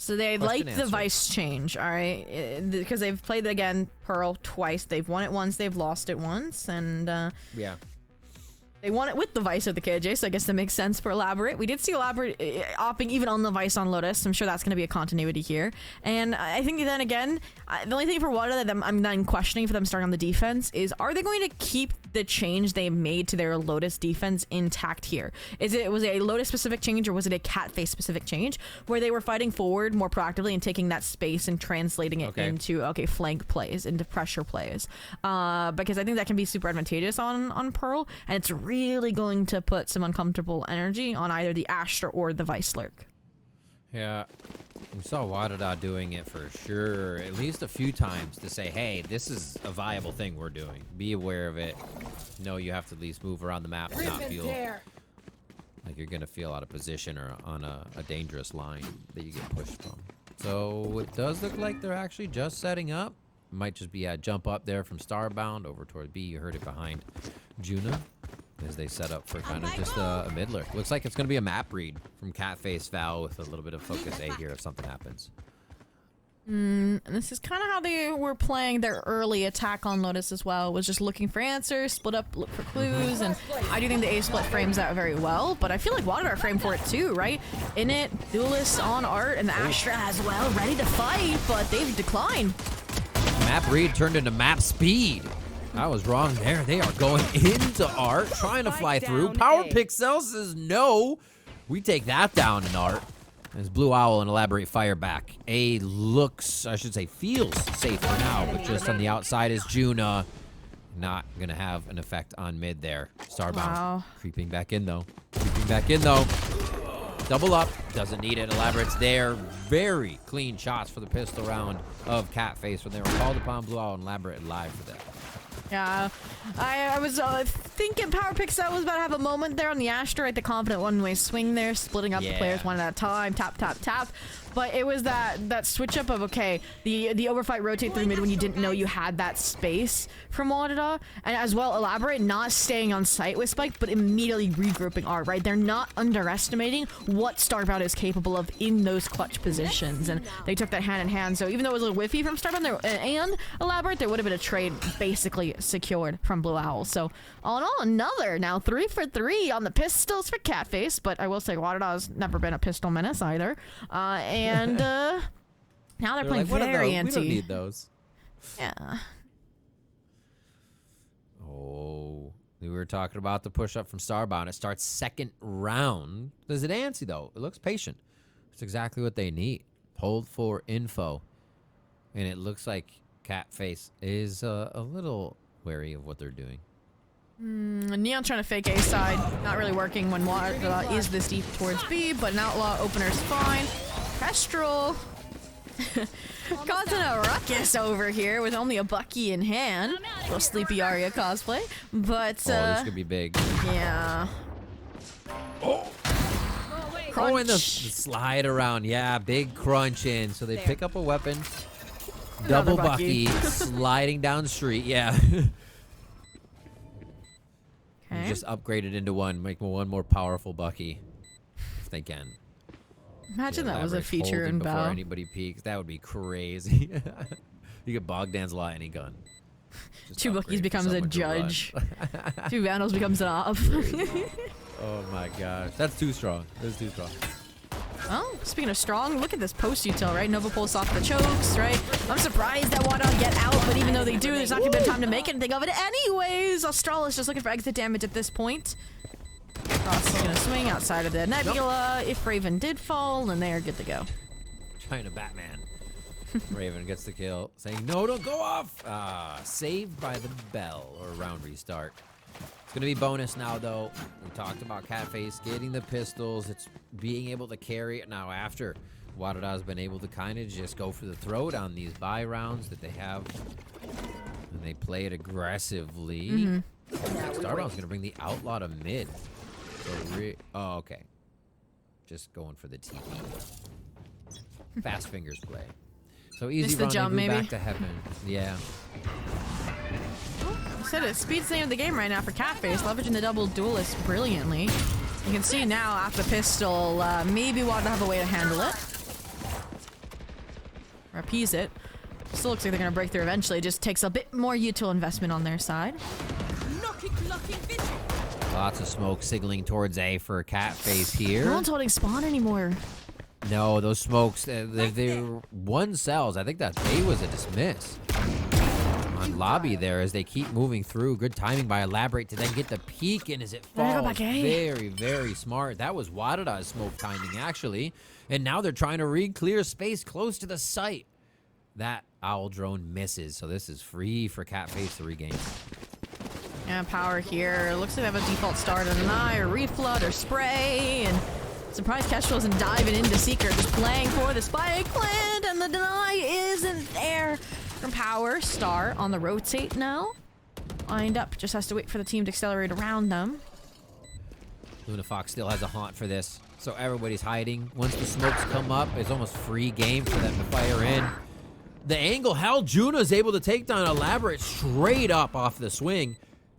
So they like the Vice change, all right? Because they've played, again, Pearl twice. They've won it once, they've lost it once, and yeah. They won it with the Vice of the KJ, so I guess that makes sense for Elaborate. We did see Elaborate opping even on the Vice on Lotus. I'm sure that's going to be a continuity here. And I think then again, the only thing for WADA that I'm then questioning for them starting on the defense is, are they going to keep the change they made to their Lotus defense intact here? Was it a Lotus specific change, or was it a cat face specific change where they were fighting forward more proactively and taking that space and translating it into flank plays, into pressure plays? Because I think that can be super advantageous on Pearl, and it's really going to put some uncomfortable energy on either the Astra or the Vice Lurk. Yeah, we saw Wadadaa doing it for sure, at least a few times, to say, hey, this is a viable thing we're doing. Be aware of it. Know you have to at least move around the map and not feel like you're going to feel out of position or on a dangerous line that you get pushed from. So it does look like they're actually just setting up. Might just be a jump up there from Starbound over toward B. You heard it behind Juna as they set up for kind of just a mid lurk. Looks like it's going to be a map read from Catface Val with a little bit of focus A here if something happens. And this is kind of how they were playing their early attack on Lotus as well, was just looking for answers, split up, look for clues, and I do think the A split frames that very well, but I feel like Wadadaa framed for it too, right? Init, Duelist on Art, and the Astra as well, ready to fight, but they've declined. Map read turned into map speed. I was wrong there. They are going into Art, trying to fly through. Power Pixel says no. We take that down in Art. As Blue Owl and Elaborate fire back. A looks, I should say, feels safe for now, but just on the outside is Juna. Not going to have an effect on mid there. Starbound creeping back in, though. Creeping back in, though. Double up. Doesn't need it. Elaborate's there. Very clean shots for the pistol round of Catface when they were called upon. Blue Owl and Elaborate live for that. Yeah, I was thinking Power Pixel was about to have a moment there on the Astra, right? The confident one-way swing there, splitting up the players one at a time, tap, tap, tap. But it was that switch up of, okay, the overfight rotate through mid when you didn't know you had that space from Wadadaa. And as well, Elaborate not staying on site with Spike, but immediately regrouping R, right? They're not underestimating what Starbound is capable of in those clutch positions. And they took that hand in hand. So even though it was a little whiffy from Starbound and Elaborate, there would have been a trade basically secured from Blue Owl. So all in all, another now 3 for 3 on the pistols for Catface. But I will say Wadadaa's never been a pistol menace either. And now they're playing like, very anti. We don't need those. Yeah. Oh, we were talking about the push up from Starbound. It starts second round. Does it antsy though? It looks patient. It's exactly what they need. Hold for info, and it looks like Catface is a little wary of what they're doing. Neon trying to fake A side, not really working when Wadadaa is this deep towards B, but an outlaw opener's fine. Kestrel causing a ruckus over here with only a Bucky in hand. Little Sleepy Aria cosplay, but this could be big. Yeah. Oh, and the slide around. Yeah, big crunch in. So they pick up a weapon. Double Bucky sliding down the street. Yeah. Okay. Just upgraded into one. Make one more powerful Bucky. If they can. Imagine that was a feature in before Bow. anybody peeks. That would be crazy. You get Bogdan's lightning gun. Just 2 Buckies becomes a judge. 2 Vandals becomes an op. Oh my gosh. That's too strong. That's too strong. Well, speaking of strong, look at this post util, right? Nova pulls off the chokes, right? I'm surprised that Wadadaa get out, but even though they do, there's not gonna be time to make anything of it anyways. Australis just looking for exit damage at this point. Frost is gonna swing outside of the nebula. If Raven did fall, then they are good to go. China Batman. Raven gets the kill, saying, no, don't go off. Saved by the bell, or round restart. It's going to be bonus now, though. We talked about Catface getting the pistols. It's being able to carry it now after Wadadaa's been able to kind of just go for the throat on these buy rounds that they have. And they play it aggressively. Starbound's going to bring the outlaw to mid. So oh, okay. Just going for the TP. Fast fingers play. So easy the jump, maybe. Back to heaven. Yeah. I said it. Speed's the name of the game right now for Catface, leveraging the double duelist brilliantly. You can see now after the pistol, maybe Wadadaa have a way to handle it. or appease it. Still looks like they're gonna break through eventually. It just takes a bit more util investment on their side. Lots of smoke signaling towards A for Catface here. No one's holding spawn anymore. No, those smokes, they one cells. I think that A was a dismiss on lobby there as they keep moving through. Good timing by Elaborate to then get the peek in as it falls. Very, very smart. That was Wadadaa's smoke timing, actually. And now they're trying to re-clear space close to the site. That Owl drone misses, so this is free for Catface to regain. Yeah, power here. Looks like they have a default start on an eye, or reflood, or spray, and surprise Kestrel isn't diving into Secret, just playing for the spike plant, and the deny isn't there from Power. Star on the rotate now. Lined up, just has to wait for the team to accelerate around them. Lunafox still has a haunt for this, so everybody's hiding. Once the smokes come up, it's almost free game for them to fire in. The angle held. Juno's able to take down Elaborate straight up off the swing.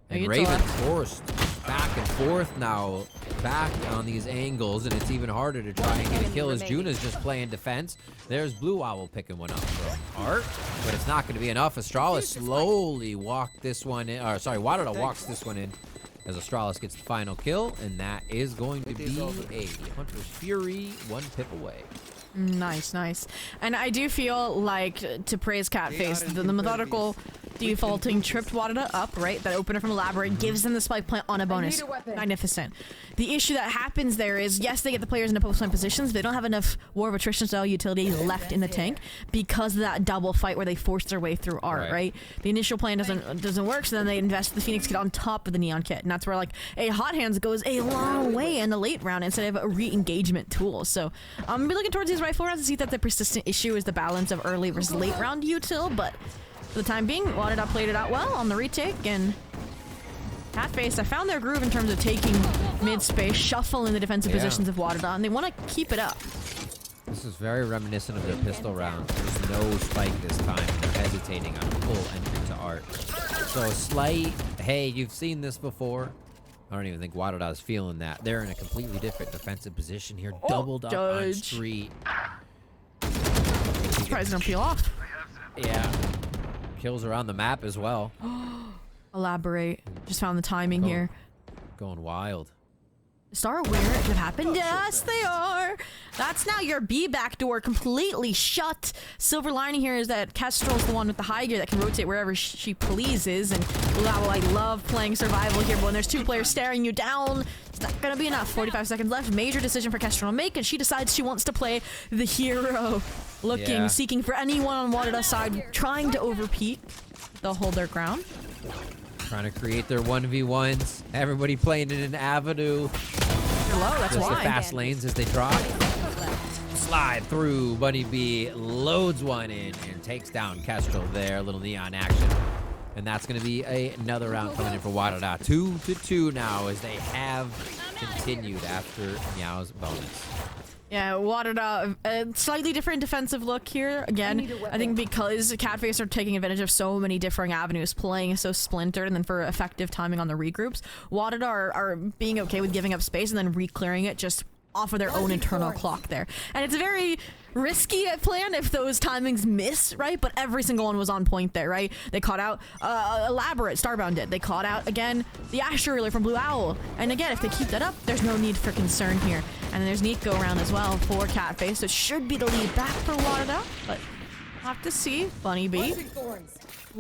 And Raven forced back and forth now, back on these angles, and it's even harder to try and get a kill as Juno's just playing defense. There's Blue Owl picking one up from Art, but it's not going to be enough. Astralis slowly walked this one in, or sorry, Wadadaa walks this one in as Astralis gets the final kill, and that is going to be a Hunter's Fury, 1 pip away. Nice, nice. And I do feel like, to praise Catface, the methodical defaulting tripped Wadadaa up, right? That opener from Elaborate gives them the spike plant on a bonus. Magnificent. The issue that happens there is, yes, they get the players into post-line positions. They don't have enough War of Attrition style utility left in the tank because of that double fight where they force their way through Art, right? The initial plan doesn't work, so then they invest the Phoenix kit on top of the Neon kit, and that's where like a Hot Hands goes a long way in the late round instead of a re-engagement tool. So I'm gonna be looking towards these rifle rounds to see that the persistent issue is the balance of early versus late round util, but for the time being, Wadadaa played it out well on the retake, and Catface, I found their groove in terms of taking mid-space, shuffling the defensive positions of Wadadaa, and they want to keep it up. This is very reminiscent of their pistol round. There's no spike this time. They're hesitating on a full entry to Art. So a slight, hey, you've seen this before. I don't even think Wadadaa is feeling that. They're in a completely different defensive position here. Doubled up on street. Surprised they don't peel off. Yeah. Kills around the map as well. Elaborate. Just found the timing here. Going wild. Star aware it could happen. Yes, they are. That's now your B backdoor completely shut. Silver lining here is that Kestrel's the one with the high gear that can rotate wherever she pleases. And wow, I love playing survival here, but when there's 2 players staring you down, it's not gonna be enough. 45 seconds left. Major decision for Kestrel to make, and she decides she wants to play the hero. Looking, seeking for anyone on Wadadaa's side, trying to overpeak. They'll hold their ground. Trying to create their 1v1s. Everybody playing in an avenue. Hello, that's just why. The fast lanes as they drop. Slide through. Bunny B loads one in and takes down Kestrel there. A little neon action. And that's going to be another round coming in for Wadadaa. 2-2 now as they have continued after MEOW's bonus. Yeah, Wadadaa, a slightly different defensive look here. Again, I think because Catface are taking advantage of so many different avenues, playing so splintered, and then for effective timing on the regroups, Wadadaa are being okay with giving up space and then re-clearing it just off of their own internal clock there. And it's a very risky plan if those timings miss, right? But every single one was on point there, right? They caught out Elaborate, Starbound did. They caught out, again, the Asher earlier from Blue Owl. And again, if they keep that up, there's no need for concern here. And then there's Nico around as well for Catface, so it should be the lead back for Wadadaa, but we'll have to see. Bunny B.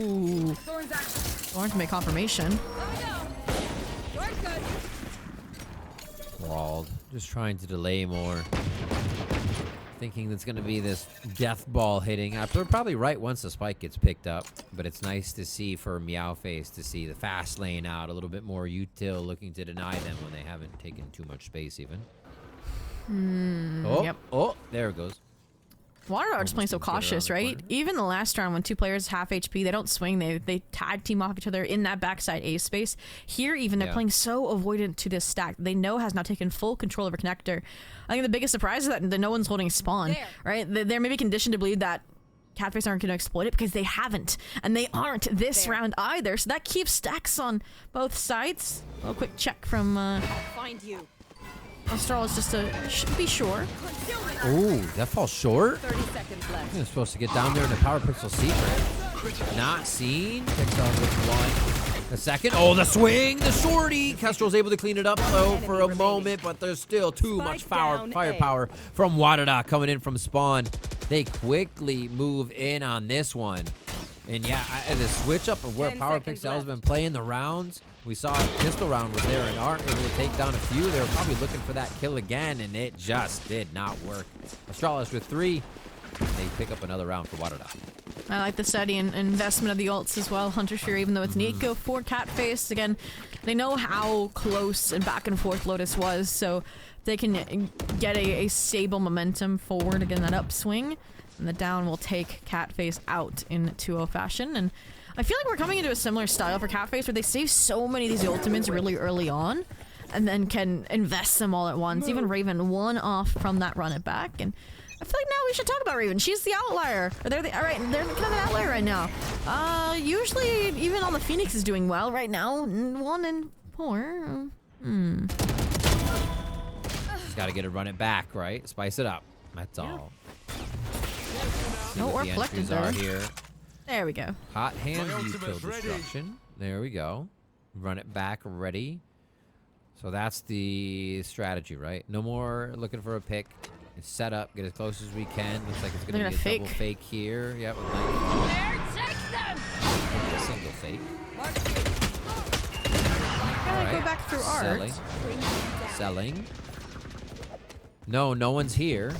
Ooh. Thorns make confirmation. Walled. Just trying to delay more. Thinking that's going to be this death ball hitting. They're probably right once the spike gets picked up, but it's nice to see for MEOW to see the fast lane out, a little bit more util looking to deny them when they haven't taken too much space even. Oh, there it goes. Wadadaa just playing so cautious, right? Even the last round when 2 players half HP, they don't swing. They tag team off each other in that backside A space. Here, even they're playing so avoidant to this stack. They know has now taken full control over connector. I think the biggest surprise is that no one's holding spawn, right? They're maybe conditioned to believe that Catface aren't going to exploit it because they haven't, and they aren't this round either. So that keeps stacks on both sides. A quick check from find you. Australis just to be sure. Ooh, that falls short? 30 seconds left. You're supposed to get down there in the Power Pixel secret. Not seen. Pixel with one. The second. Oh, the swing! The shorty! Kestrel's able to clean it up, though, for a moment, but there's still too much firepower from Wadadaa coming in from spawn. They quickly move in on this one. And yeah, the switch up of where Power Pixel has been playing the rounds. We saw a pistol round was there and aren't able to take down a few. They were probably looking for that kill again, and it just did not work. Australis with 3. They pick up another round for Wadadaa. I like the steady investment of the ults as well. Hunter Shear, even though it's an eco for Catface, again, they know how close and back and forth Lotus was, so they can get a stable momentum forward, again, that upswing, and the down will take Catface out in 2-0 fashion. And I feel like we're coming into a similar style for Catface where they save so many of these ultimates really early on and then can invest them all at once. Even Raven one off from that run it back, and I feel like now we should talk about Raven. She's the outlier. They're kind of an outlier right now. Usually even on the Phoenix is doing well right now. 1 and 4. Just gotta get a run it back, right? Spice it up. That's all. No orb collected there. Here. There we go. Hot hand kill destruction. There we go. Run it back, ready. So that's the strategy, right? No more looking for a pick. Set up, get as close as we can. Looks like it's gonna be a double fake here. Yep, with a single fake. Gotta go back through art. Selling. No one's here.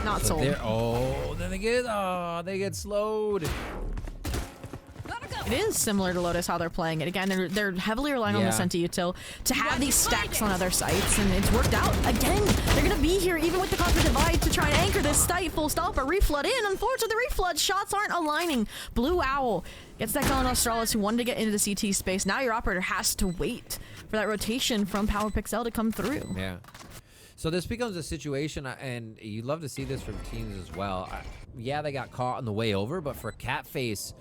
Not sold. Oh, then they get slowed. It is similar to Lotus how they're playing it. Again, they're heavily relying on the Senti util to have these stacks on other sites, and it's worked out. Again, they're gonna be here even with the Coveted Divide to try and anchor this site full stop, but reflood in. Unfortunately, the reflood shots aren't aligning. Blue Owl gets that kill on Australis, who wanted to get into the CT space. Now your operator has to wait for that rotation from Power Pixel to come through. Yeah. So this becomes a situation, and you love to see this from teams as well. Yeah, they got caught on the way over, but for Catface,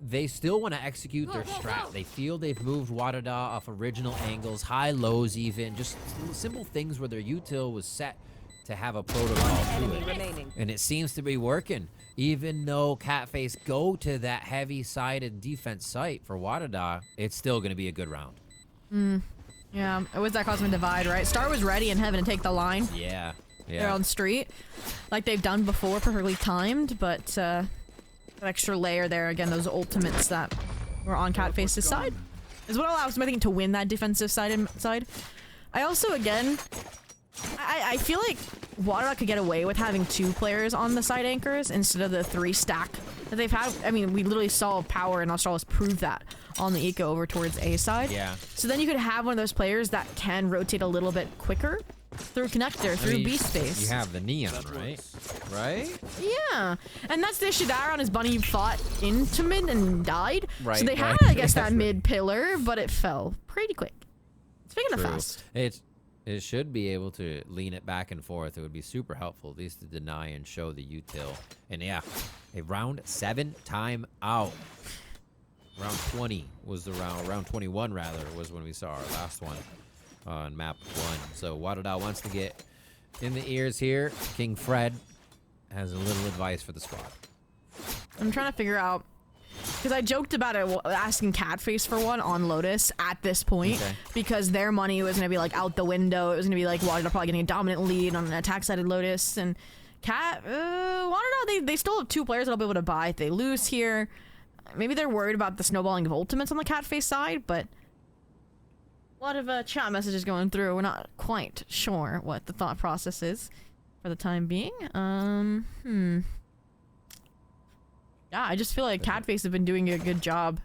they still want to execute their strat. They feel they've moved Wadadaa off original angles, high lows even, just simple things where their util was set to have a protocol to it. And it seems to be working. Even though Catface go to that heavy-sided defense site for Wadadaa, it's still going to be a good round. Yeah, it was that Cosmic Divide, right? Star was ready in heaven to take the line. Yeah. They're on street, like they've done before, perfectly timed, but that extra layer there, again, those ultimates that were on Catface's side is what allows them, I think, to win that defensive side. I also, again, I feel like Wadadaa could get away with having 2 players on the side anchors instead of the 3 stack that they've had. I mean, we literally saw Power and Australis prove that on the eco over towards A side. Yeah. So then you could have one of those players that can rotate a little bit quicker through connector, through B space. You have the neon, right? Right? Yeah. And that's the issue. That round is Bunny fought into mid and died. Right. So they had, I guess, that mid pillar, but it fell pretty quick. Speaking of fast. It should be able to lean it back and forth. It would be super helpful, at least to deny and show the util. And yeah, a round 7 time out. Round 20 was the round 21 rather, was when we saw our last one on map 1. So Wadadaa wants to get in the ears here. King Fred has a little advice for the squad. I'm trying to figure out, because I joked about it asking Catface for one on Lotus at this point, because their money was going to be like out the window. It was going to be like Wadadaa probably getting a dominant lead on an attack-sided Lotus, and Wadadaa, they still have 2 players that'll be able to buy if they lose here. Maybe they're worried about the snowballing of ultimates on the Catface side, but a lot of chat messages going through. We're not quite sure what the thought process is for the time being. Yeah, I just feel like Catface have been doing a good job,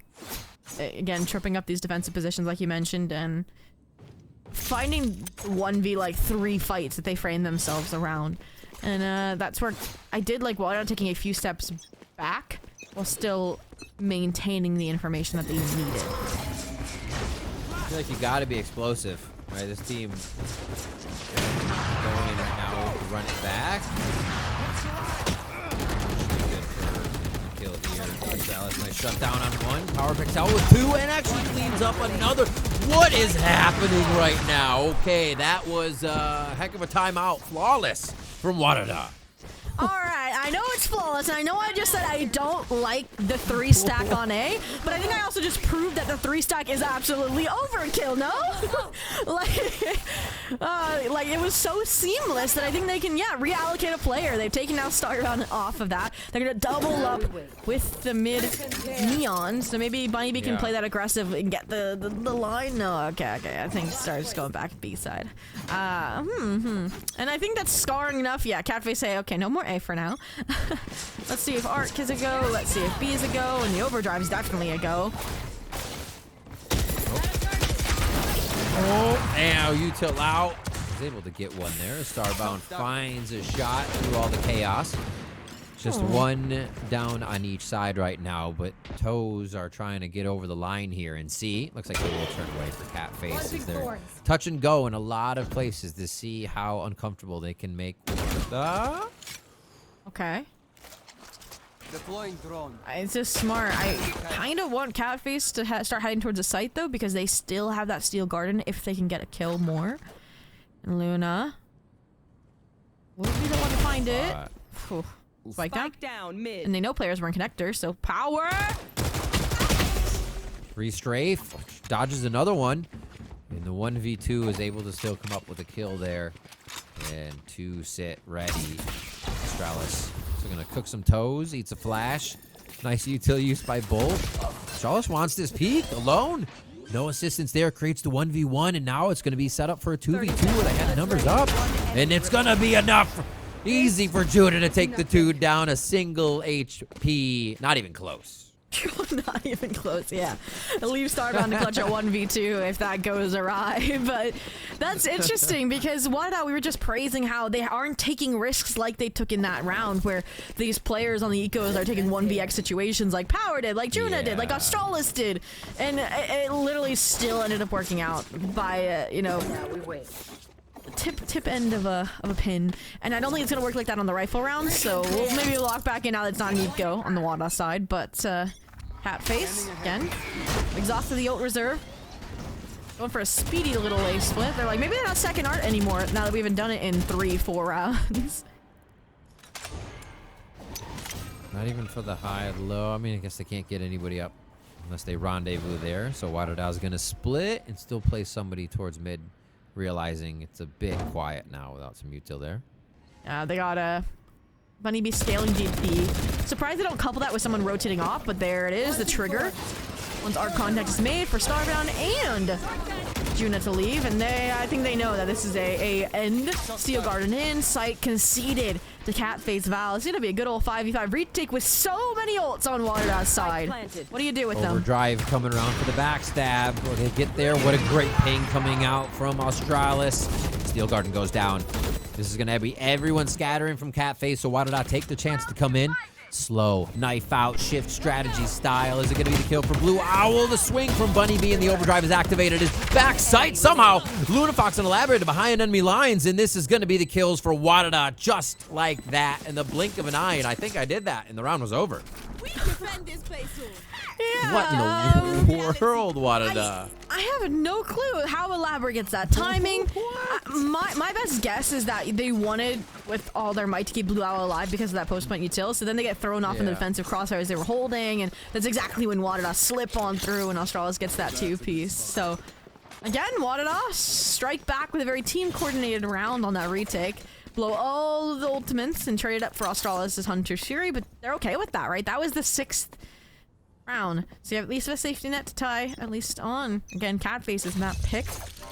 again, tripping up these defensive positions like you mentioned, and finding 1v like 3 fights that they frame themselves around. And that's where I did like Wadadaa taking a few steps back while still maintaining the information that they needed. I feel like you gotta be explosive, right? This team going in right now to run it back. Good for the kill here. Gonzalez, nice shutdown on 1. Power Pixel with 2 and actually cleans up another. What is happening right now? Okay, that was a heck of a timeout. Flawless from Wadadaa. All right, I know it's flawless, and I know I just said I don't like the 3-stack on A, but I think I also just proved that the 3-stack is absolutely overkill, no? like it was so seamless that I think they can, reallocate a player. They've taken now Starbound off of that. They're going to double up with the mid Neon, so maybe Bunny B can play that aggressive and get the line. No, okay, I think Star's going back B side. And I think that's scarring enough. Yeah, Catface say, okay, no more A for now. Let's see if Arc is a go. Let's see if B is a go. And the Overdrive is definitely a go. Oh, now you tilt out. He's able to get one there. Starbound finds a shot through all the chaos. Just one down on each side right now, but Toes are trying to get over the line here. And see, looks like they will turn away for Catface as they're touch and go in a lot of places to see how uncomfortable they can make the... Okay. Deploying drone. It's just smart. I kind of want Catface to start heading towards the site, though, because they still have that Steel Garden if they can get a kill more. And Luna will be the one to find it. Spike down. Mid. And they know players weren't connectors, so power! Free strafe. Dodges another one. And the 1v2 is able to still come up with a kill there. And 2 sit ready. Astralis. So gonna cook some Toes, eats a flash. Nice util use by Bull. Astralis wants this peak alone. No assistance there, creates the 1v1, and now it's gonna be set up for a 2v2 where they had the numbers up. And it's gonna be enough. Easy for Judah to take the 2 down, a single HP. Not even close. Not even close, yeah. Leave Starbound to clutch a 1v2 if that goes awry. But that's interesting because Wadadaa, we were just praising how they aren't taking risks like they took in that round where these players on the ecos are taking 1vx situations like Power did, like Juna did, like Astralis did. And it literally still ended up working out by, tip end of a pin, and I don't think it's gonna work like that on the rifle rounds, so we'll maybe lock back in now that it's not an eco on the Wadadaa side. But Catface again exhausted the ult reserve, going for a speedy little A split. They're like, maybe they're not second art anymore now that we haven't done it in 3-4 rounds. Not even for the high low. I mean, I guess they can't get anybody up unless they rendezvous there. So Wadadaa's gonna split and still play somebody towards mid, realizing it's a bit quiet now without some util there. They got Bunny B scaling DP. Surprised they don't couple that with someone rotating off, but there it is, the trigger. Once our contact is made for Starbound and Juna to leave, and I think they know that this is a end. Steel Garden in, site conceded to Catface Val. It's gonna be a good old 5v5 retake with so many ults on Wadadaa's side. What do you do with them? Overdrive coming around for the backstab. Will they get there? What a great ping coming out from Astralis. Steel Garden goes down. This is gonna be everyone scattering from Catface, so Wadadaa take the chance to come in. Slow, knife out, shift strategy style. Is it going to be the kill for Blue Owl? The swing from Bunny B and the overdrive is activated. His back sight somehow. Lunafox and Elaborated behind enemy lines, and this is going to be the kills for Wadadaa just like that in the blink of an eye. And I think I did that, and the round was over. We defend this place soon. Yeah, What in the world, Wadadaa? I have no clue how Elaborate gets that timing. My best guess is that they wanted with all their might to keep Blue Owl alive because of that post-point util, so then they get thrown off in the defensive crosshairs they were holding, and that's exactly when Wadadaa slip on through and Astralis gets that 2-piece. So again, Wadadaa strike back with a very team-coordinated round on that retake. Blow all the ultimates and trade it up for Astralis' Hunter's Fury, but they're okay with that, right? That was the 6th round, so you have at least a safety net to tie at least on. Again, Catface's map pick.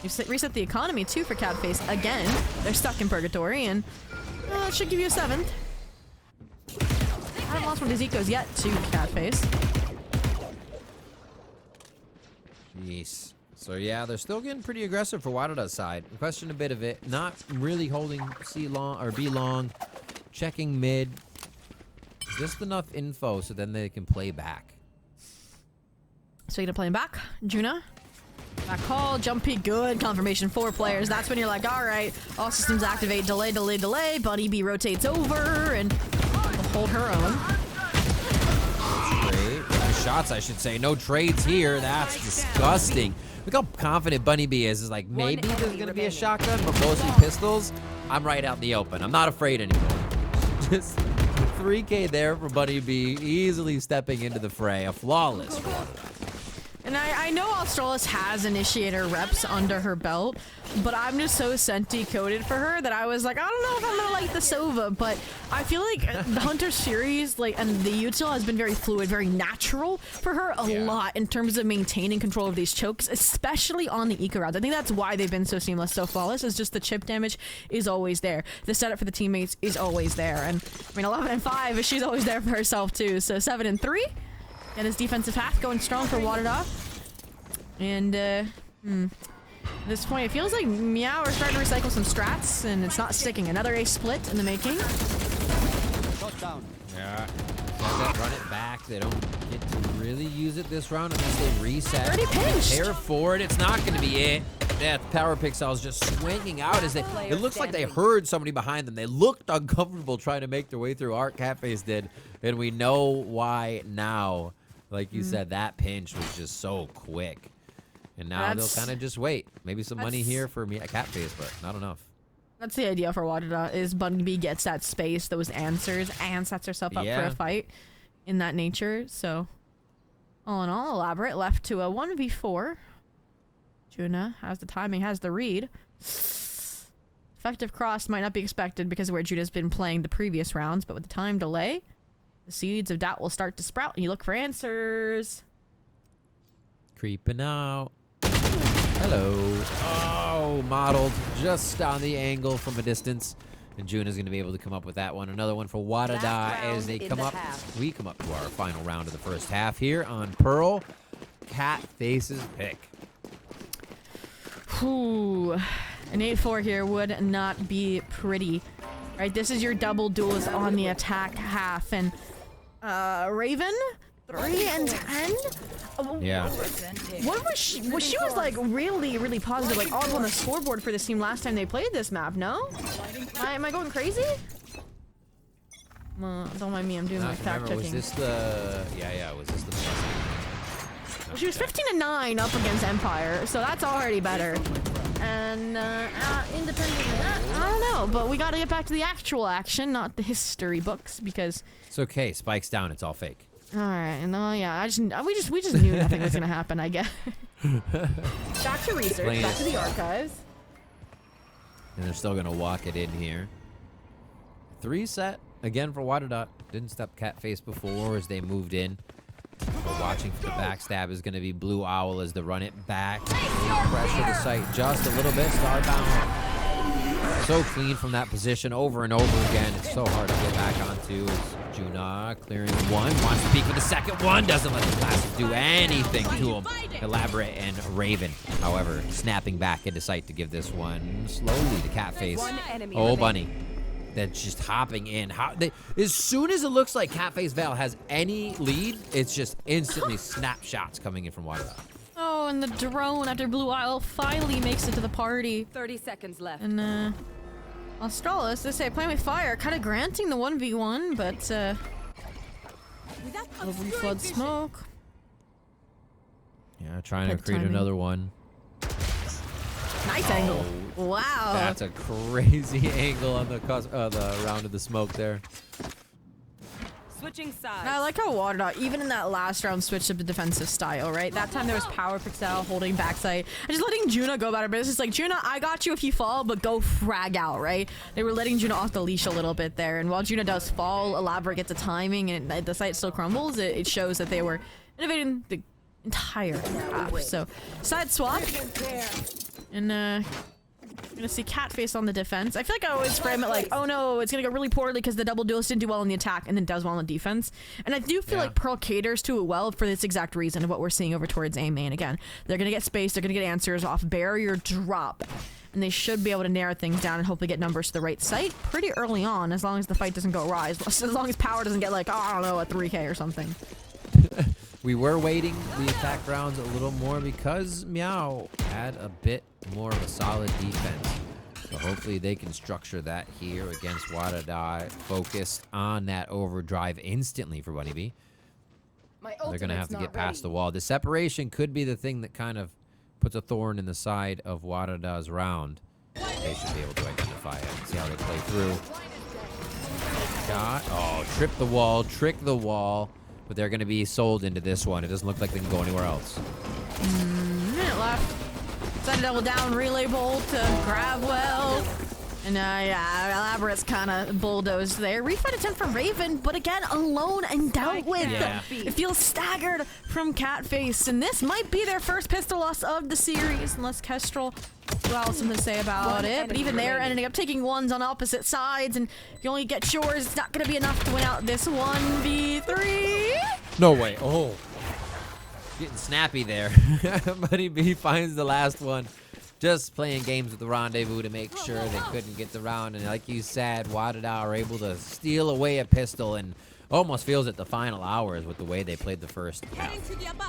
You've reset the economy too for Catface. Again, they're stuck in purgatory, and it should give you a 7th. I haven't lost one of his ecos yet to Catface. Jeez. So yeah, they're still getting pretty aggressive for Wadadaa's side. Question a bit of it. Not really holding C long or B long. Checking mid. Just enough info so then they can play back. So you're gonna play him back, Juna. Back call, jump peek, good confirmation. 4 players. That's when you're like, all right, all systems activate. Delay, delay, delay. Bunny B rotates over and hold her own. Great. Nice shots, I should say. No trades here. That's disgusting. Look how confident Bunny B is. It's like, maybe there's going to be a shotgun, but mostly pistols. I'm right out in the open. I'm not afraid anymore. Just 3K there for Bunny B, easily stepping into the fray. A flawless one. And I know Australis has initiator reps under her belt, but I'm just so senti coded for her that I was like, I don't know if I'm gonna like the Sova, but I feel like the Hunter series, like, and the util has been very fluid, very natural for her a lot in terms of maintaining control of these chokes, especially on the eco routes. I think that's why they've been so seamless, so flawless, is just the chip damage is always there. The setup for the teammates is always there. And I mean, 11 and 5, she's always there for herself too. So 7 and 3. And his defensive half going strong for Wadadaa. And, at this point, it feels like MEOW are starting to recycle some strats, and it's not sticking. Another ace split in the making. Yeah. Run it back. They don't get to really use it this round unless they reset. Already pinched. Prepare for it. It's not going to be it. That power pixels just swinging out as it looks like they heard somebody behind them. They looked uncomfortable trying to make their way through. Art Catface did, and we know why now. Like you said, that pinch was just so quick. And now they'll kind of just wait. Maybe some money here for me at Catface, but not enough. That's the idea for Wadadaa, is Bunny B gets that space, those answers, and sets herself up for a fight in that nature. So, all in all, Elaborate left to a 1v4. Juna has the timing, has the read. Effective cross might not be expected because of where Juna's been playing the previous rounds, but with the time delay, the seeds of doubt will start to sprout, and you look for answers. Creeping out. Hello. Oh, modeled just on the angle from a distance. And June is going to be able to come up with that one. Another one for Wadadaa as they come up. We come up to our final round of the first half here on Pearl. Catface's pick. Whew. An 8-4 here would not be pretty. Right, this is your double duels on the attack half. And Raven, 3 and 10? Yeah. What was she? Well, she was like really positive, like all on the scoreboard for this team last time they played this map. No? Am I going crazy? Don't mind me. I'm doing my fact checking. Was this the? Yeah. Was this the? Well, she was 15 and 9 up against Empire, so that's already better. And independent of that, I don't know. But we got to get back to the actual action, not the history books, because it's okay. Spike's down. It's all fake. All right, and yeah, we just knew nothing was gonna happen, I guess. Back to research, back to the archives. And they're still gonna walk it in here. 3 set again for Wadadaa. Didn't step Catface before as they moved in. But watching for the backstab is gonna be Blue Owl as they run it back. Pressure the site just a little bit. Starbound. So clean from that position over and over again. It's so hard to get back onto. Juna clearing one, wants to peek with the second one, doesn't let the classes do anything to him. Elaborate and Raven, however, snapping back into sight to give this one slowly to Catface. Oh, Bunny. That's just hopping in. As soon as it looks like Catface Veil has any lead, it's just instantly snapshots coming in from Wadadaa. Oh, and the drone after Blue Isle finally makes it to the party. 30 seconds left. And Australis, they say playing with fire, kind of granting the 1v1, but lovely flood smoke. Yeah, trying to create another one. Nice angle. Wow. That's a crazy angle on the round of the smoke there. Switching sides. I like how Wadadaa, even in that last round, switched up the defensive style, right? That time there was Power Pixel holding backside. And just letting Juna go about her business. Like, Juna, I got you if you fall, but go frag out, right? They were letting Juna off the leash a little bit there. And while Juna does fall, Elaborate gets a timing, and the site still crumbles. It shows that they were innovating the entire half. So, side swap. And, I'm gonna see Catface on the defense. I feel like I always frame it like, oh no, it's gonna go really poorly because the double duelist didn't do well in the attack and then does well on the defense. And I do feel like Pearl caters to it well for this exact reason of what we're seeing over towards A main. Again, they're gonna get space, they're gonna get answers off barrier drop. And they should be able to narrow things down and hopefully get numbers to the right site pretty early on, as long as the fight doesn't go awry. As long as Power doesn't get like, oh, I don't know, a 3K or something. We were waiting the attack rounds a little more because MEOW had a bit more of a solid defense. So hopefully they can structure that here against Wadadaa, focused on that overdrive instantly for Bunny B. They're going to have to get past the wall. The separation could be the thing that kind of puts a thorn in the side of Wadadaa's round. They should be able to identify it. See how they play through. Shot. Oh, trip the wall, trick the wall. But they're going to be sold into this one. It doesn't look like they can go anywhere else. Minute left. Send a double down relay bolt to Gravwell. And yeah, Elaborate's kind of bulldozed there. Refight attempt from Raven, but again, alone and dealt with. Yeah. It feels staggered from Catface, and this might be their first pistol loss of the series, unless Kestrel will have something to say about it. But even they're ending up taking ones on opposite sides, and if you only get Shores, it's not going to be enough to win out this 1v3. No way. Oh. Getting snappy there. But he finds the last one. Just playing games with the rendezvous to make sure they couldn't get the round. And like you said, Wadadaa are able to steal away a pistol and almost feels at the final hours with the way they played the first half.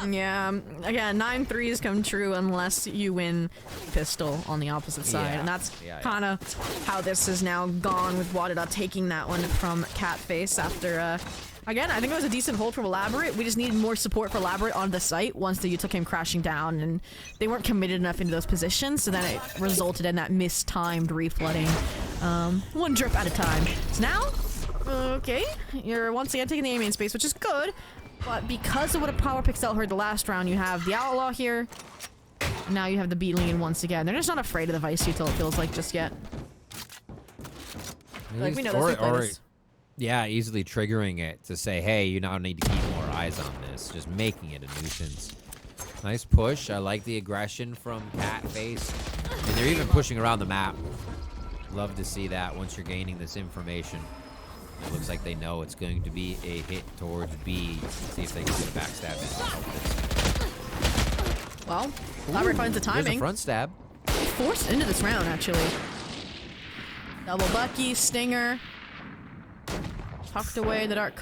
Yeah, again, 9 threes come true unless you win pistol on the opposite side. Yeah. And that's Yeah. kind of how this has now gone with Wadadaa taking that one from Catface after, again, I think it was a decent hold from Elaborate. We just needed more support for Elaborate on the site once the Utah came crashing down, and they weren't committed enough into those positions, so then it resulted in that mistimed reflooding. One drip at a time. So now, okay, you're once again taking the A main space, which is good, but because of what a power pixel heard the last round, you have the Outlaw here, and now you have the B-Lean once again. They're just not afraid of the Vice Util, it feels like, just yet. Like, we know this, we play this. Yeah, easily triggering it to say, hey, you now need to keep more eyes on this. Just making it a nuisance. Nice push. I like the aggression from Catface. And they're even pushing around the map. Love to see that once you're gaining this information. It looks like they know it's going to be a hit towards B. See if they can get a backstab in. Well, Elaborate finds the timing. There's a front stab. Forced into this round, actually. Double Bucky, Stinger. Tucked away in the dark.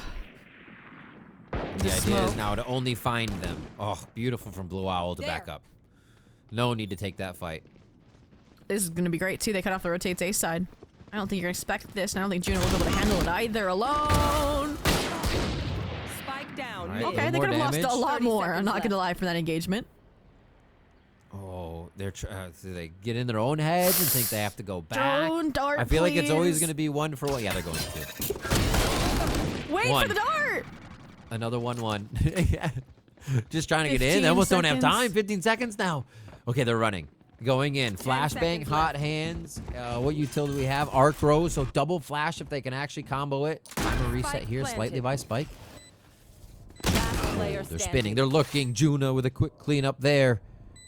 The idea is now to only find them. Oh, beautiful from Blue Owl to back up. No need to take that fight. This is going to be great, too. They cut off the rotates A side. I don't think you're going to expect this, and I don't think Juno will be able to handle it either alone. Spike down. Right, Okay, they could have lost a lot more. I'm not going to lie for that engagement. Oh, they're so they get in their own heads and think they have to go back. Drone dart, I feel like it's always please. going to be 1 for 1. Yeah, they're going to. Wait One. for the dart! Another 1-1. Just trying to get in. 15 They almost don't have seconds. time. 15 seconds now. Okay, they're running. Going in. Flashbang, seconds hot hands. What utility do we have? Arc throw. So double flash if they can actually combo it. Timer reset Spike here. Slightly planted. by Spike. Last player They're standing. spinning. They're looking. Juna with a quick cleanup there.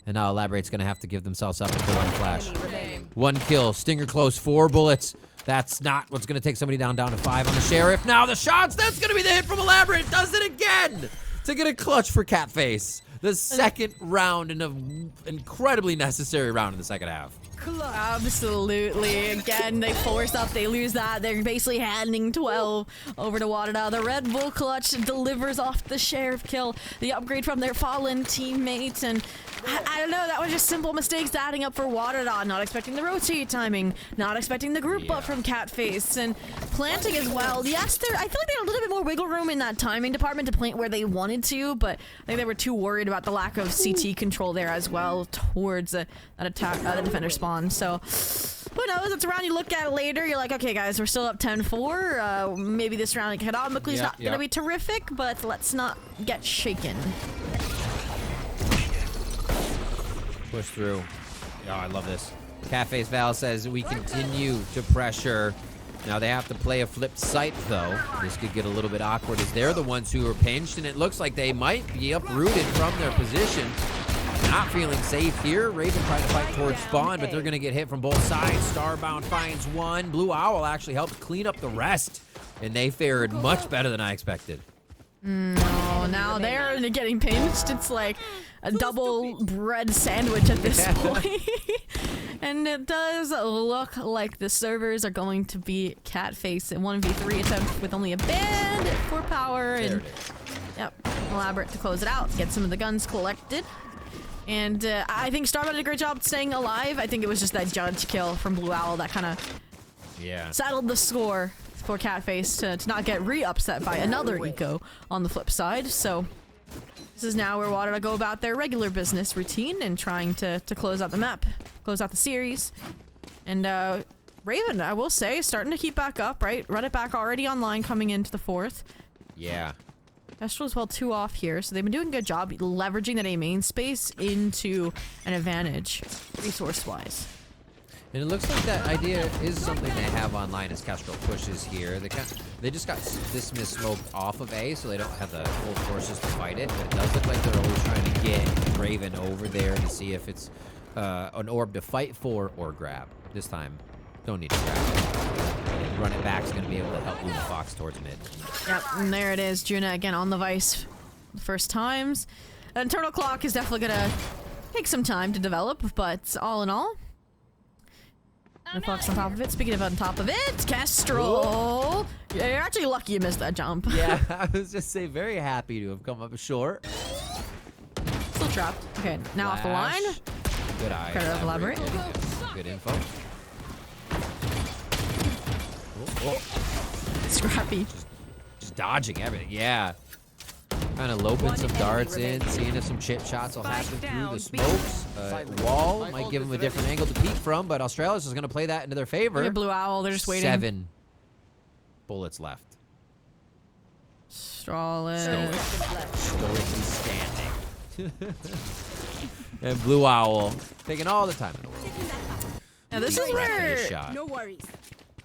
And now Elaborate's going to have to give themselves up for one flash. Enemy remaining. 1 kill. Stinger close. 4 bullets. That's not what's going to take somebody down to 5 on the Sheriff. Now the shots. That's going to be the hit from Elaborate. Does it again to get a clutch for Catface. The second round in an incredibly necessary round in the second half. Absolutely. Again, they force up, they lose that. They're basically handing 12 over to Wadadaa. The Red Bull clutch delivers off the Sheriff kill, the upgrade from their fallen teammates, and I don't know, that was just simple mistakes adding up for Wadadaa. Not expecting the rotate timing, not expecting the group up from Catface, and planting as well. Yes, I feel like they had a little bit more wiggle room in that timing department to plant where they wanted to, but I think they were too worried about the lack of CT control there as well towards that attack, the defender spawn. So who knows? It's a round you look at later. You're like, okay, guys, we're still up 10-4. Maybe this round economically is not going to be terrific, but let's not get shaken. Push through. Oh, I love this. Catface Val says we continue to pressure. Now they have to play a flipped site, though. This could get a little bit awkward as they're the ones who are pinched, and it looks like they might be uprooted from their position. Not feeling safe here. Raven trying to fight towards spawn, but they're going to get hit from both sides. Starbound finds one. Blue Owl actually helped clean up the rest, and they fared much better than I expected. No, now they're getting pinched. It's like a double bread sandwich at this point. And it does look like the servers are going to be Catface in 1v3 attempt with only a bandit for power. There And it is. yep, Elaborate to close it out, get some of the guns collected. And I think Starbound did a great job staying alive. I think it was just that judge kill from Blue Owl that kind of settled the score for Catface to not get re-upset by another eco on the flip side. So This is now where Wadadaa go about their regular business routine and trying to close out the map, close out the series. And Raven, I will say, starting to keep back up, right? Run it back already online coming into the 4th. Yeah. Kestrel as well 2 off here, so they've been doing a good job leveraging that A main space into an advantage, resource-wise. And it looks like that idea is something they have online as Kestrel pushes here. They just got dismiss smoked off of A, so they don't have the full forces to fight it. But it does look like they're always trying to get Raven over there to see if it's an orb to fight for or grab. This time, don't need to grab it. Run it back is going to be able to help Luna Fox towards mid. Yep, and there it is. Juna again on the Vice the first times. An internal clock is definitely going to take some time to develop, but all in all, Luna Fox on top of it. Speaking of on top of it, Kestrel. Yeah, you're actually lucky you missed that jump. Yeah, I was just say very happy to have come up short. Still trapped. Okay, now off the line. Good eye. Try to elaborate. Good info. Scrappy. Just dodging everything. Yeah. Kind of loping some darts in, seeing if some chip shots will happen through the smokes. Wall might give them a different angle to peek from, but Australis is going to play that into their favor. Look at Blue Owl, they're just waiting. 7 bullets left. Australis. Stoically standing. And Blue Owl taking all the time in the world. Now this is where No worries.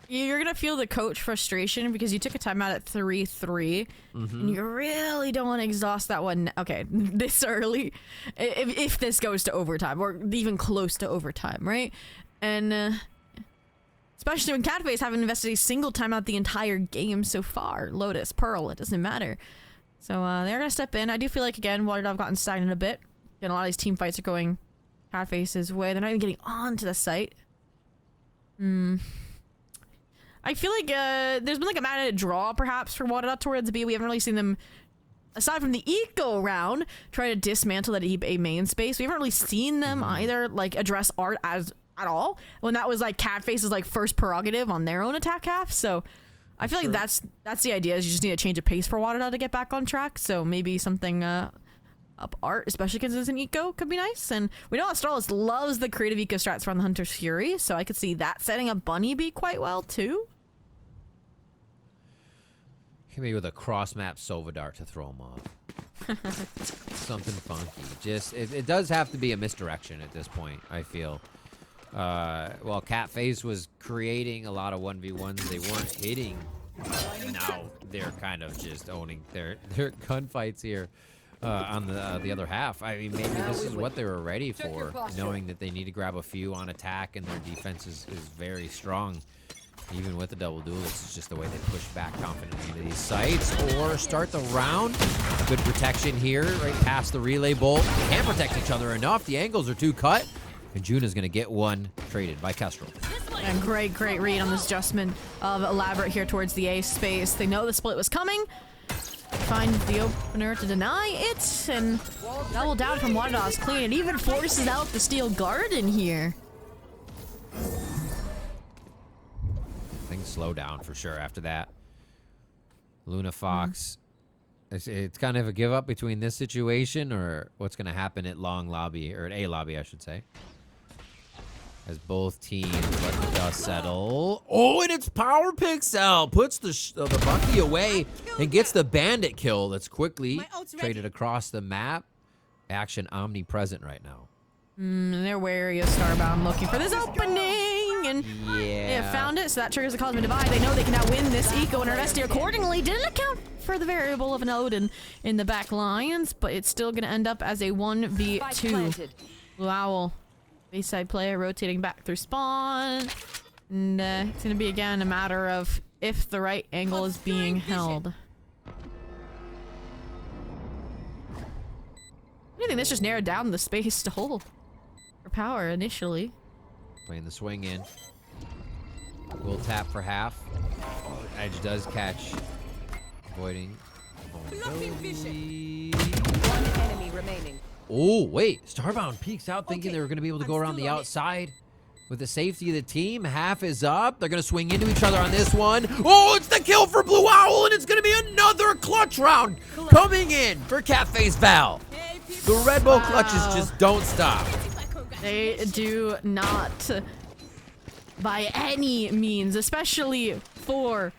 you're gonna feel the coach frustration because you took a timeout at 3-3, and you really don't want to exhaust that one. Okay, this early, if this goes to overtime or even close to overtime, right? And especially when Catface haven't invested a single timeout the entire game so far. Lotus, Pearl, it doesn't matter. So they're gonna step in. I do feel like again, Wadadaa have gotten stagnant a bit. And a lot of these team fights are going Catface's way. They're not even getting onto the site. I feel like there's been like a mandated draw perhaps for Wadadaa towards B. We haven't really seen them, aside from the eco round, try to dismantle that A main space. We haven't really seen them either like address art at all when that was like Catface's like first prerogative on their own attack half. So I feel like that's the idea, is you just need to change a pace for Wadadaa to get back on track. So maybe something up art, especially because it's an eco, could be nice. And we know Australis loves the creative eco strats around the Hunter's Fury, so I could see that setting up Bunny B quite well too. Maybe with a cross map Sova Dart to throw him off. Something funky. Just it does have to be a misdirection at this point, I feel. Well, Catface was creating a lot of 1v1s. They weren't hitting. Now they're kind of just owning their gunfights here. On the other half. I mean, maybe this is what they were ready for, knowing that they need to grab a few on attack and their defense is very strong. Even with the double duel, this is just the way they push back confidently into these sites or start the round. Good protection here, right past the relay bolt. They can't protect each other enough. The angles are too cut. And Juna's going to get one traded by Kestrel. And great read on this adjustment of Elaborate here towards the A space. They know the split was coming. Find the opener to deny it, and double down from Wadadaa is clean. It even forces out the Steel Garden here. Things slow down for sure after that. Luna Fox. It's kind of a give up between this situation or what's going to happen at long lobby, or at A lobby, I should say. As both teams let the dust settle. Oh, and it's Power Pixel. Puts the Bucky away and gets the bandit kill that's quickly traded across the map. Action omnipresent right now. They're wary of Starbound looking for this opening. And they have found it, so that triggers the Cosmic Divide. They know they can now win this eco and invest accordingly. Didn't account for the variable of an Odin in the back lines, but it's still going to end up as a 1v2. Blue Owl. Bayside player rotating back through spawn. And it's going to be, again, a matter of if the right angle is being held. I think this just narrowed down the space to hold for power initially. Playing the swing in. We'll tap for half. Edge does catch. Avoiding. One enemy remaining. Oh, wait. Starbound peeks out thinking they were going to be able to go around the outside. with the safety of the team. Half is up. They're going to swing into each other on this one. Oh, it's the kill for Blue Owl, and it's going to be another clutch round coming in for Catface Val. The Red Bull clutches just don't stop. They do not, by any means, especially for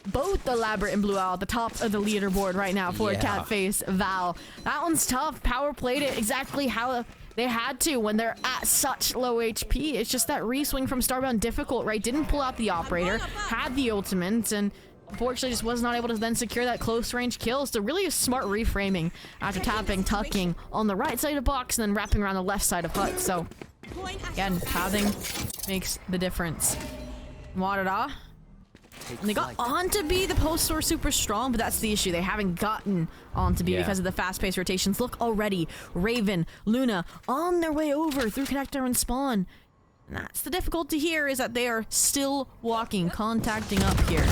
both Elaborate and Blue Owl at the top of the leaderboard right now for Catface Val. That one's tough. Power played it exactly how they had to when they're at such low HP. It's just that re-swing from Starbound difficult, right? Didn't pull out the operator, had the ultimate, and unfortunately just was not able to then secure that close range kill. So really a smart reframing after tapping, tucking on the right side of box and then wrapping around the left side of hut. So again, pathing makes the difference. Wadadaa. And they got on to B. The posts were super strong, but that's the issue. They haven't gotten on to B because of the fast-paced rotations. Look already. Raven, Luna on their way over through connector and spawn. And that's the difficulty here, is that they are still walking, contacting up here.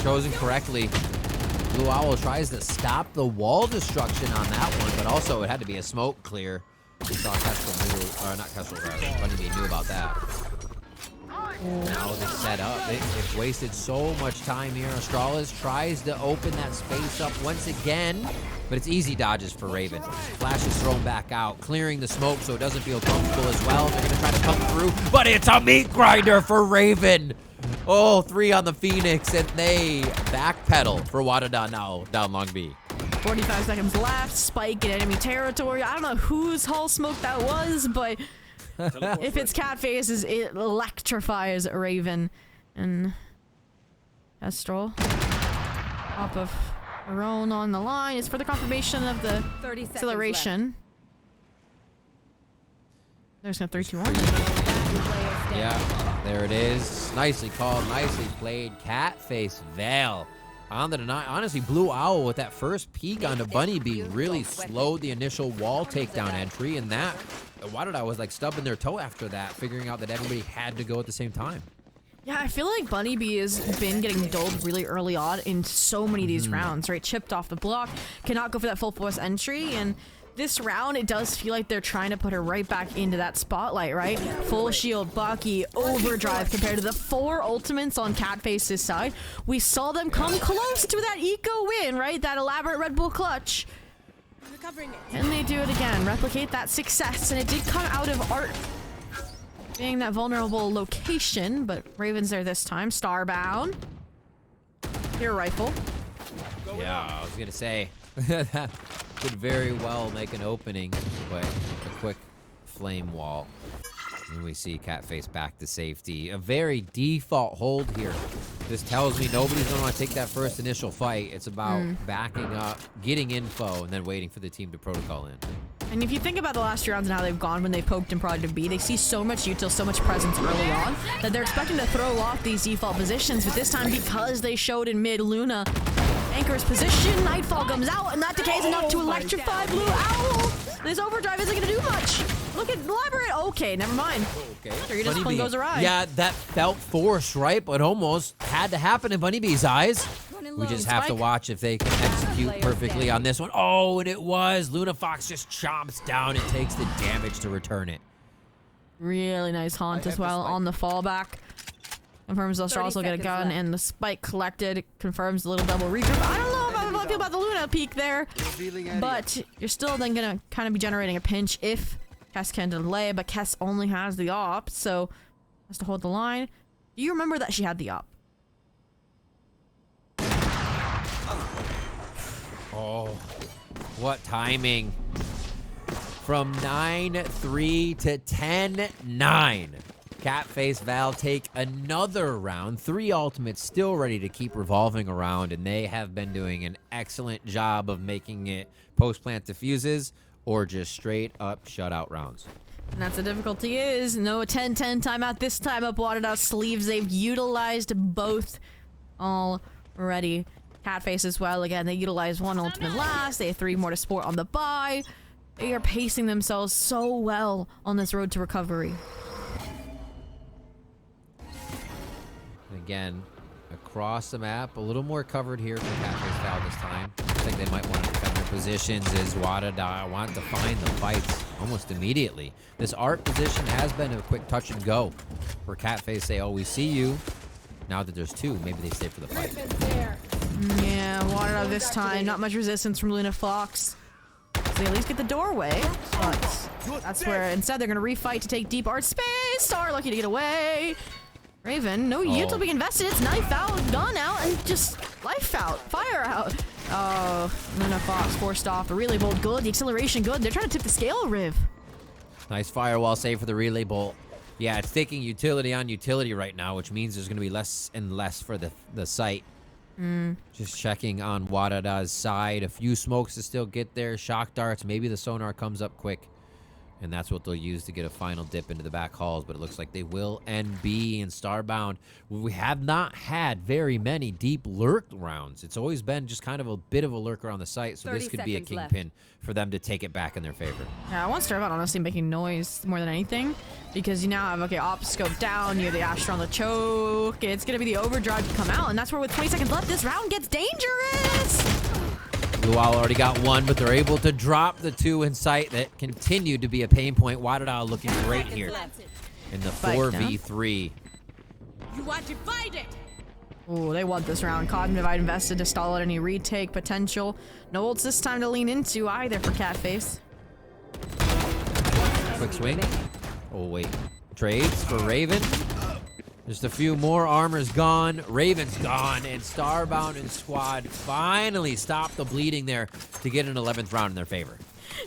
Chosen correctly. Blue Owl tries to stop the wall destruction on that one, but also it had to be a smoke clear. We saw Kestrel knew, or not Kestrel, Bunny knew about that. Now they set up. They've wasted so much time here. Astralis tries to open that space up once again, but it's easy dodges for Raven. Flash is thrown back out, clearing the smoke so it doesn't feel comfortable as well. They're going to try to come through, but it's a meat grinder for Raven. Oh, 3 on the Phoenix, and they backpedal for Wadadaa now down Long B. 45 seconds left. Spike in enemy territory. I don't know whose hull smoke that was, but if it's Catface's, it electrifies Raven. And Kestrel off of Roan on the line. It's for the confirmation of the acceleration. There's no 3, 2, 1. Yeah, there it is. Nicely called, nicely played. Catface Val on the deny. Honestly, Blue Owl with that first peek onto Bunny Bee really slowed the initial wall takedown entry, and that Wadadaa was like stubbing their toe after that, figuring out that everybody had to go at the same time. Yeah, I feel like Bunny Bee has been getting dulled really early on in so many of these rounds, right? Chipped off the block, cannot go for that full force entry, and this round, it does feel like they're trying to put her right back into that spotlight, right? Full shield, Baki, overdrive compared to the 4 ultimates on Catface's side. We saw them come close to that eco win, right? That elaborate Red Bull clutch. And they do it again, replicate that success, and it did come out of Art being that vulnerable location, but Raven's there this time. Starbound. Your rifle. Yeah, I was gonna say that could very well make an opening, but a quick flame wall. And we see Catface back to safety. A very default hold here. This tells me nobody's going to want to take that first initial fight. It's about backing up, getting info, and then waiting for the team to protocol in. And if you think about the last 2 rounds and how they've gone when they poked in Project B, they see so much util, so much presence early on, that they're expecting to throw off these default positions. But this time, because they showed in mid, Luna anchors position, Nightfall comes out, and that decays enough to electrify Blue Owl. This overdrive isn't going to do much. Look at Elaborate. Okay, never mind. Okay. Your discipline goes awry. Yeah, that felt forced, right? But almost had to happen in Bunny Bee's eyes. We just have to watch if they can execute perfectly on this one. Oh, and it was. Luna Fox just chomps down and takes the damage to return it. Really nice haunt as well on the fallback. Confirms Astralis will get a gun, and the spike collected. Confirms a little double regroup. I don't know how I feel about the Luna peak there, but you're still then gonna kind of be generating a pinch if Kess can delay, but Kess only has the op, so has to hold the line. Do you remember that she had the op? Oh, what timing. From 9-3 to 10-9. Catface Val take another round. 3 ultimates still ready to keep revolving around, and they have been doing an excellent job of making it post-plant diffuses or just straight up shutout rounds. And that's the difficulty is no 10-10 timeout this time up Wadadaa sleeves. They've utilized both already. Catface as well. Again, they utilized 1 ultimate last. They have 3 more to sport on the buy. They are pacing themselves so well on this road to recovery. Again, across the map, a little more covered here for Catface Val this time. like they might want to defend their positions as Wadadaa want to find the fights almost immediately. This art position has been a quick touch and go where Catface say, oh, we see you. Now that there's two, maybe they stay for the fight. Yeah, Wadadaa this time. Not much resistance from Luna Fox. So they at least get the doorway, but that's where instead they're going to refight to take deep art space. Star lucky to get away. Raven, no util being invested. It's knife out, gun out, and just life out, fire out. Oh, Luna Fox forced off. The relay bolt good, the acceleration good. They're trying to tip the scale, Riv. Nice firewall save for the relay bolt. Yeah, it's taking utility on utility right now, which means there's going to be less and less for the site. Just checking on Wadadaa's side. A few smokes to still get there. Shock darts. Maybe the sonar comes up quick. And that's what they'll use to get a final dip into the back halls. But it looks like they will NB and Starbound. We have not had very many deep lurk rounds. It's always been just kind of a bit of a lurk around the site. So this could be a kingpin for them to take it back in their favor. Yeah, I want Starbound honestly making noise more than anything. Because you now have, okay, op scope down. You have the Astra on the choke. It's going to be the overdrive to come out. And that's where with 20 seconds left, this round gets dangerous. Blue Owl already got one, but they're able to drop the two in sight that continue to be a pain point. Wadadaa looking great here in the 4v3. You are divided. Oh, they want this round. Cognitive Divide invested to stall out any retake potential. No ults this time to lean into either for Catface. Quick swing. Oh, wait. Trades for Raven. Just a few more. Armor's gone. Raven's gone. And Starbound and Squad finally stop the bleeding there to get an 11th round in their favor.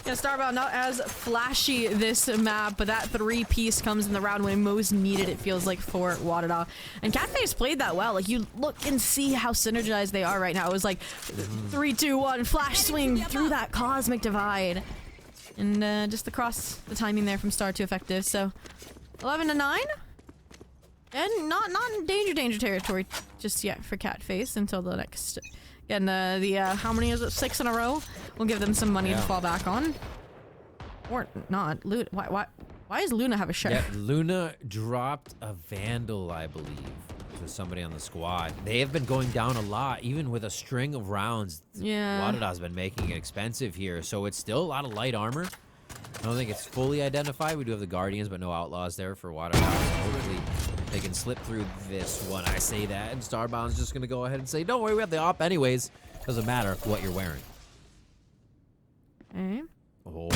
Yeah, Starbound not as flashy this map, but that 3-piece comes in the round when most needed, it feels like, for Wadadaa. And Catface played that well. Like, you look and see how synergized they are right now. It was like 3, 2, 1, flash swing through that Cosmic Divide. And just across the timing there from Star to effective. So, 11-9? And not in danger territory just yet for Catface until the next. Again, how many is it? 6 in a row. We'll give them some money to fall back on, or not. Luna, why does Luna have a shot? Yeah, Luna dropped a Vandal, I believe, to somebody on the squad. They have been going down a lot, even with a string of rounds. Yeah, Wadadaa's been making it expensive here, so it's still a lot of light armor. I don't think it's fully identified. We do have the Guardians, but no Outlaws there for Wadadaa. So hopefully they can slip through this one. I say that, and Starbound's just going to go ahead and say, don't worry, we have the op anyways. Doesn't matter what you're wearing. Okay. Oh.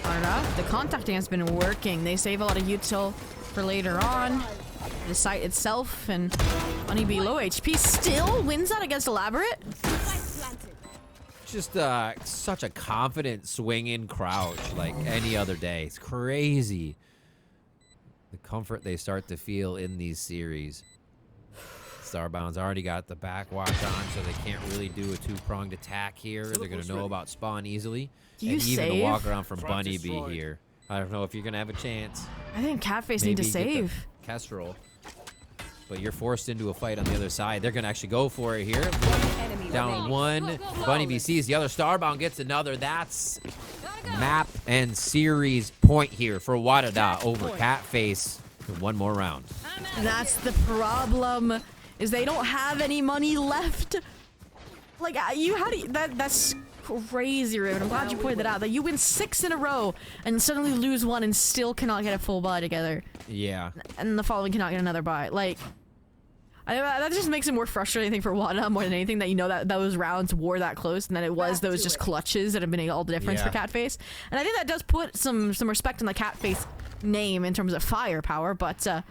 Wadadaa, the contacting has been working. They save a lot of util for later on. The site itself, and Honeybee low HP still wins that against Elaborate. Just such a confident swing in crouch like any other day. It's crazy. The comfort they start to feel in these series. Starbound's already got the back watch on, so they can't really do a two-pronged attack here. They're going to know about spawn easily. Do you and even save? to walk around from Bunny Bee here. I don't know if you're going to have a chance. I think Catface need to save. Kestrel. But you're forced into a fight on the other side. They're going to actually go for it here. Down one. Bunny Bee sees the other. Starbound gets another. That's map and series point here for Wadadaa over Catface in one more round. That's the problem, is they don't have any money left. Like, that's crazy, Raven. I'm glad you pointed that out. That you win 6 in a row and suddenly lose one and still cannot get a full buy together. Yeah. And the following cannot get another buy. Like, that just makes it more frustrating, I think, for Wadadaa more than anything, that you know that those rounds were that close and that it was those just clutches that have been all the difference for Catface. And I think that does put some respect on the Catface name in terms of firepower, but they're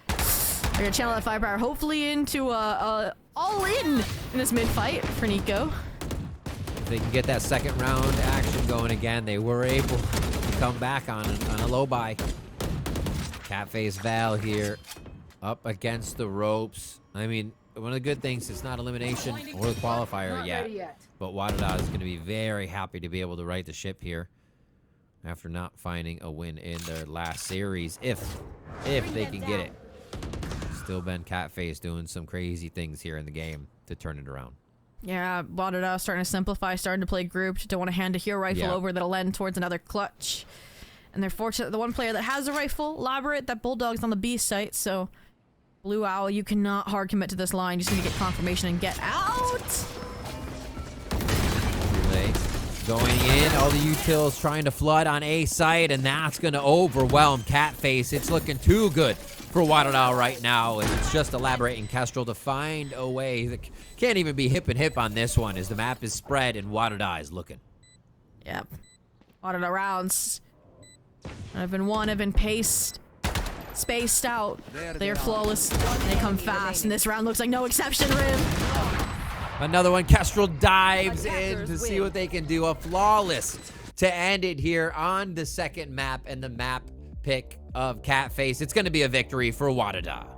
gonna channel that firepower hopefully into all in this mid-fight for Nico. If they can get that second round action going again, they were able to come back on a low buy. Catface Val here up against the ropes. I mean, one of the good things, it's not elimination or the qualifier yet. But Wadadaa is going to be very happy to be able to right the ship here after not finding a win in their last series, if they can get it. Still been Catface doing some crazy things here in the game to turn it around. Yeah, Wadadaa starting to simplify, starting to play grouped. Don't want to hand a hero rifle over that'll lend towards another clutch. And they're fortunate the one player that has a rifle, Elaborate, that Bulldog's on the B site, so Blue Owl, you cannot hard commit to this line. You just need to get confirmation and get out. Going in, all the utils trying to flood on A site, and that's going to overwhelm Catface. It's looking too good for Wadadaa right now, and it's just elaborating Kestrel to find a way. That can't even be hip and hip on this one as the map is spread and Wadadaa is looking. Yep. Wadadaa rounds. I've been paced, spaced out. They're flawless. They come fast, and this round looks like no exception, Rim. Another one, Kestrel dives in to see what they can do. A flawless to end it here on the second map and the map pick of Catface. It's going to be a victory for Wadadaa.